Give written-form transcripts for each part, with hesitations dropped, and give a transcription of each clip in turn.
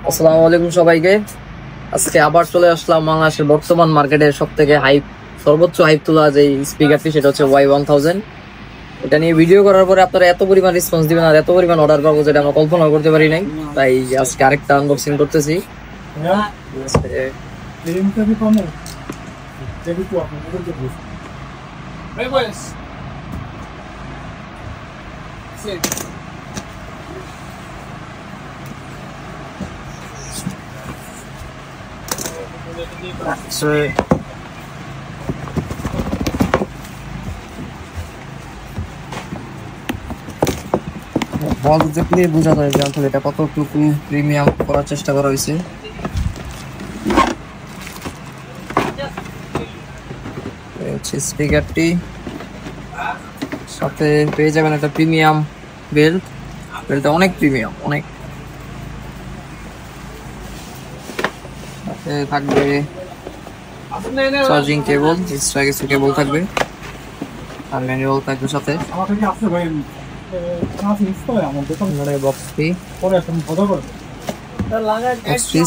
আসসালামু আলাইকুম সবাইকে। আজকে আবার চলে আসলাম বাংলাদেশের বর্তমান মার্কেটের সবথেকে সর্বোচ্চ হাইপ তোলা যে স্পিকারটি, সেটা হচ্ছে Y1000। এটা নিয়ে ভিডিও করার পরে আপনারা এত পরিমাণ রেসপন্স দিবেন আর এত পরিমাণ অর্ডার পাবো যেটা আমরা কল্পনা করতে পারি নাই। তাই আজকে আরেকটা আনবক্সিং করতেছি। বল দেখলে বোঝা যায় যে আসলে এটা কতটুকু প্রিমিয়াম করার চেষ্টা করা হয়েছে। স্পিকারটি সাথে পেয়ে যাবেন একটা প্রিমিয়াম বেল্টটা অনেক প্রিমিয়াম, অনেক। সাথে থাকবে চার্জিং কেবল, এক্সট্রা কিছু কেবল থাকবে আর ম্যানুয়াল থাকবে সাথে।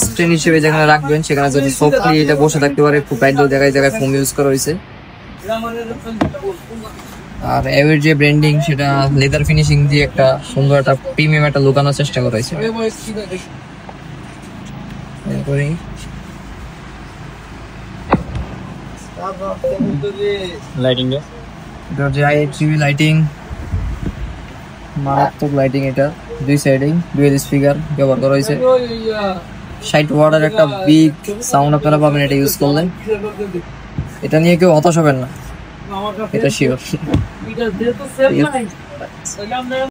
স্ক্রিন হিসেবে যেখানে রাখবেন সেখানে যদি সফটলি এটা বসে থাকতে পারে, খুব টাইট জায়গায় জায়গায় ফোম ইউজ করা হয়েছে। আর এর যে ব্র্যান্ডিং সেটা লেদার ফিনিশিং দিয়ে একটা সুন্দর একটা প্রিমিয়াম একটা লুকানোর চেষ্টা করা হয়েছে। লাইটিং এটা যে RGB লাইটিং, মারাত্মক লাইটিং। এটা দুই সাইডেই ডুয়াল স্পিকার ব্যবহার করা হয়েছে। 60 ওয়াটের একটা বিগ সাউন্ড আপনারা পাবেন এটা ইউজ করলে। এটা নিয়ে কেউ হতাশ হবেন না, এটা শিওর।